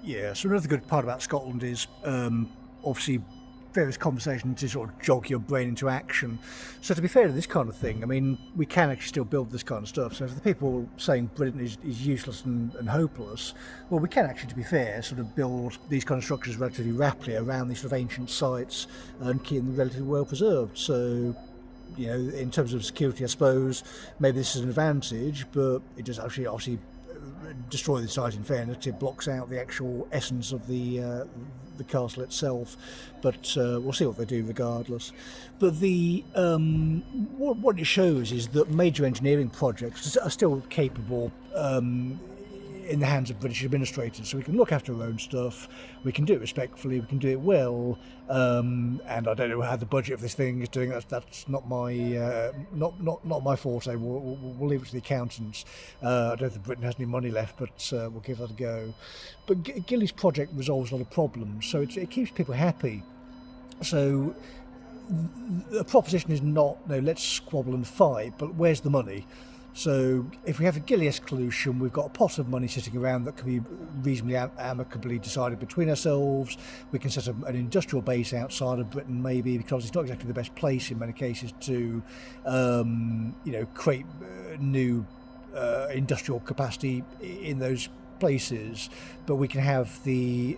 Yeah, so another good part about Scotland is obviously various conversations to sort of jog your brain into action. So to be fair to this kind of thing, I mean, we can actually still build this kind of stuff. So for the people saying Britain is useless and hopeless, well, we can actually, to be fair, sort of build these kind of structures relatively rapidly around these sort of ancient sites and keep them relatively well preserved. So in terms of security, I suppose maybe this is an advantage, but it does actually obviously destroy the site. In fairness, it blocks out the actual essence of the castle itself. But we'll see what they do regardless. But the what it shows is that major engineering projects are still capable. In the hands of British administrators, so we can look after our own stuff, we can do it respectfully, we can do it well, and I don't know how the budget of this thing is doing. That's not my not my forte. We'll leave it to the accountants. I don't think Britain has any money left, but we'll give that a go. But Gilly's project resolves a lot of problems, so it keeps people happy. So the proposition is not, no, let's squabble and fight, but where's the money? So if we have a Gilly-esque solution, we've got a pot of money sitting around that can be reasonably amicably decided between ourselves. We can set up an industrial base outside of Britain, maybe, because it's not exactly the best place in many cases to, create new industrial capacity in those places. But we can have the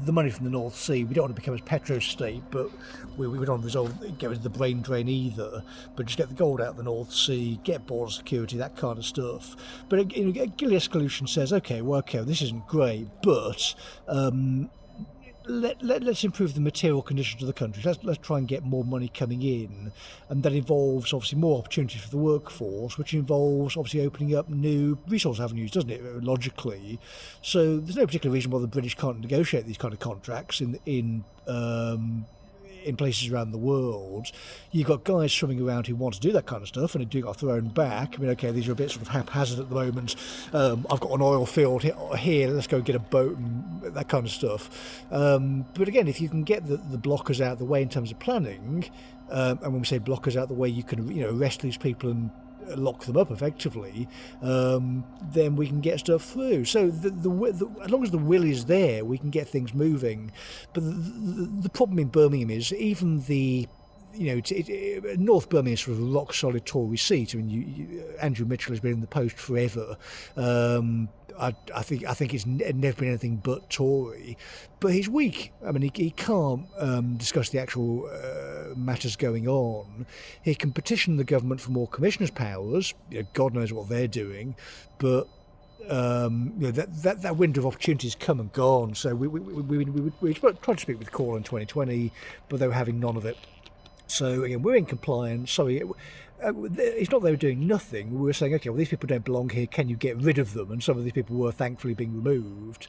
money from the North Sea. We don't want to become a petro state, but we don't go into the brain drain either. But just get the gold out of the North Sea, get border security, that kind of stuff. But a Gilly-esque solution says, okay, this isn't great, but let's improve the material conditions of the country. Let's try and get more money coming in, and that involves obviously more opportunities for the workforce, which involves obviously opening up new resource avenues, doesn't it? Logically, so there's no particular reason why the British can't negotiate these kind of contracts in places around the world. You've got guys swimming around who want to do that kind of stuff and are doing it off their own back. I mean, okay, these are a bit sort of haphazard at the moment. I've got an oil field here, let's go get a boat and that kind of stuff. But again, if you can get the blockers out of the way in terms of planning, and when we say blockers out of the way, you can arrest these people and lock them up effectively, then we can get stuff through. So as long as the will is there, we can get things moving. But the problem in Birmingham is even North Birmingham is sort of a rock solid Tory seat. I mean, Andrew Mitchell has been in the post forever. I think it's never been anything but Tory, but he's weak. I mean, he can't discuss the actual matters going on. He can petition the government for more commissioners' powers. God knows what they're doing, but that window of opportunities come and gone. So we tried to speak with Call in 2020, but they were having none of it. So again, we're in compliance. Sorry, it's not they were doing nothing. We were saying, okay, well, these people don't belong here. Can you get rid of them? And some of these people were thankfully being removed.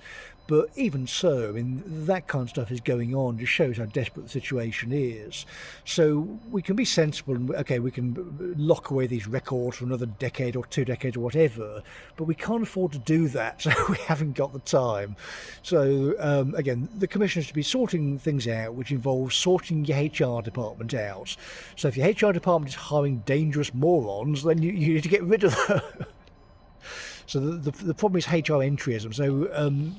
But even so, I mean, that kind of stuff is going on. Just shows how desperate the situation is. So we can be sensible and, okay, we can lock away these records for another decade or 2 decades or whatever. But we can't afford to do that. So we haven't got the time. So again, the commission should be sorting things out, which involves sorting your HR department out. So if your HR department is hiring dangerous morons, then you need to get rid of them. So the problem is HR entryism. So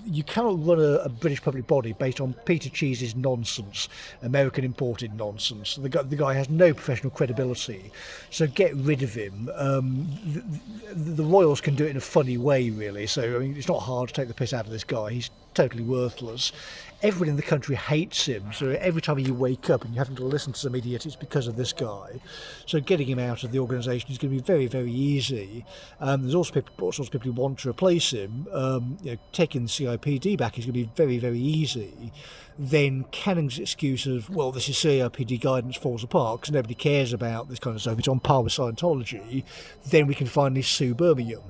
you cannot run a British public body based on Peter Cheese's nonsense, American imported nonsense. The guy has no professional credibility. So get rid of him. The royals can do it in a funny way, really. So I mean, it's not hard to take the piss out of this guy. He's totally worthless. Everyone in the country hates him, so every time you wake up and you're having to listen to some idiot, it's because of this guy. So getting him out of the organisation is going to be very, very easy. There's also all sorts of people who want to replace him. Taking the CIPD back is going to be very, very easy. Then Canning's excuse of, well, this is CIPD guidance falls apart because nobody cares about this kind of stuff, it's on par with Scientology, then we can finally sue Birmingham.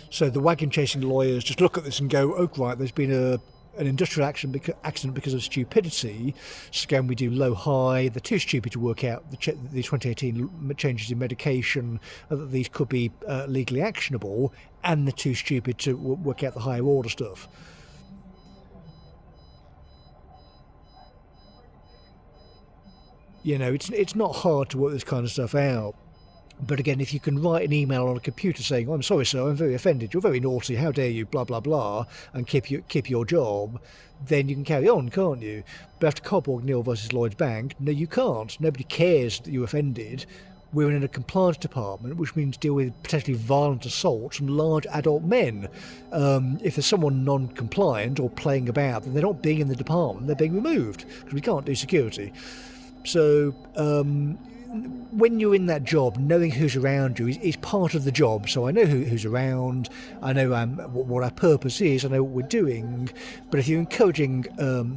So the wagon-chasing lawyers just look at this and go, oh, right, there's been an industrial accident because of stupidity. So again, we do low-high. They're too stupid to work out the 2018 changes in medication, that these could be legally actionable, and they're too stupid to work out the higher order stuff. It's not hard to work this kind of stuff out. But again, if you can write an email on a computer saying, "I'm sorry, sir, I'm very offended. You're very naughty. How dare you? Blah blah blah," and keep your job, then you can carry on, can't you? But after Coburg Neill versus Lloyd's Bank, no, you can't. Nobody cares that you're offended. We're in a compliance department, which means deal with potentially violent assaults from large adult men. If there's someone non-compliant or playing about, then they're not being in the department, they're being removed, because we can't do security. So when you're in that job, knowing who's around you is part of the job. So I know who's around, I know what our purpose is, I know what we're doing. But if you're encouraging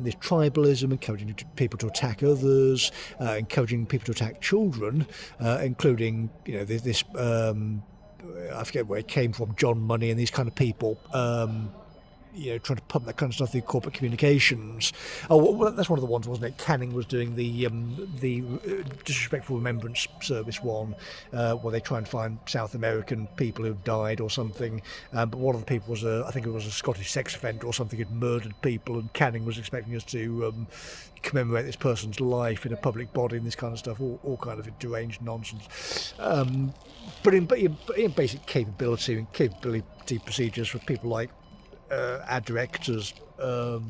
this tribalism, encouraging people to attack others, encouraging people to attack children, including this I forget where it came from, John Money and these kind of people. Trying to pump that kind of stuff through corporate communications. Oh, well, that's one of the ones, wasn't it? Canning was doing the disrespectful remembrance service one, where they try and find South American people who've died or something. But one of the people was I think it was a Scottish sex offender or something, had murdered people, and Canning was expecting us to commemorate this person's life in a public body and this kind of stuff, all kind of deranged nonsense. But in basic capability and capability procedures for people like our directors would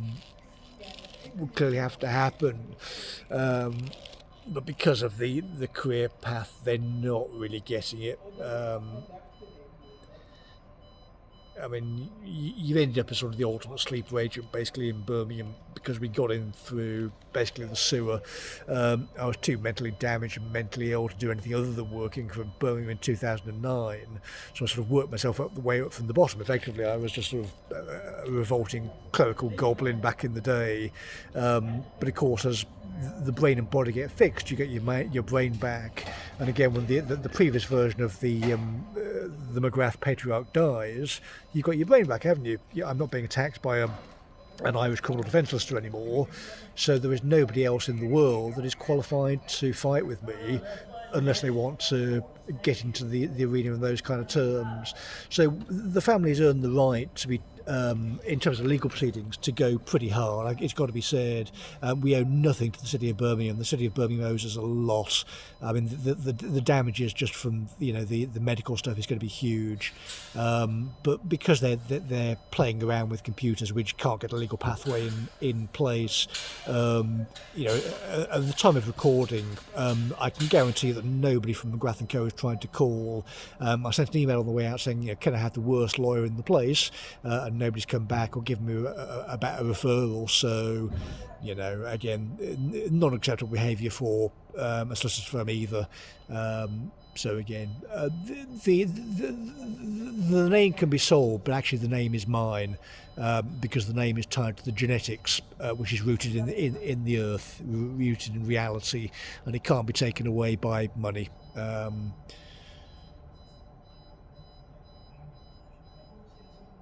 clearly have to happen, but because of the career path, they're not really getting it. I mean, you've ended up as sort of the ultimate sleeper agent, basically, in Birmingham, because we got in through basically the sewer. I was too mentally damaged and mentally ill to do anything other than working for Birmingham in 2009. So I sort of worked myself up the way up from the bottom. Effectively, I was just sort of a revolting clerical goblin back in the day. But of course, as the brain and body get fixed, you get your brain back. And again, when the previous version of the McGrath patriarch dies, you've got your brain back, haven't you? I'm not being attacked by an Irish criminal defence solicitor anymore, so there is nobody else in the world that is qualified to fight with me unless they want to get into the arena in those kind of terms. So the family's earned the right to be, in terms of legal proceedings, to go pretty hard. It's got to be said. We owe nothing to the city of Birmingham. The city of Birmingham owes us a lot. I mean, the damages just from the medical stuff is going to be huge. But because they're playing around with computers, which can't get a legal pathway in place, at the time of recording, I can guarantee that nobody from McGrath & Co has tried to call. I sent an email on the way out saying, can I have the worst lawyer in the place? And nobody's come back or given me a referral. So, again, not acceptable behaviour for a solicitor's firm either. So again, the name can be sold, but actually the name is mine, because the name is tied to the genetics, which is rooted in the earth, rooted in reality, and it can't be taken away by money.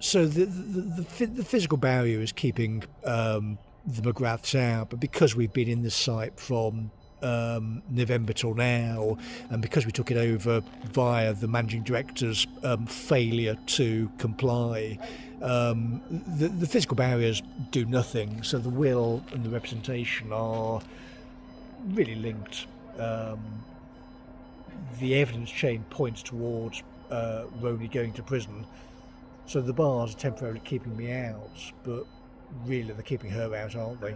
So the physical barrier is keeping the McGraths out, but because we've been in this site from November till now, and because we took it over via the managing director's failure to comply, the physical barriers do nothing. So the will and the representation are really linked. The evidence chain points towards Roni going to prison. So the bars are temporarily keeping me out, but really they're keeping her out, aren't they?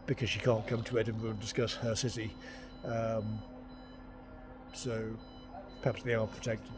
Because she can't come to Edinburgh and discuss her city. So perhaps they are protected.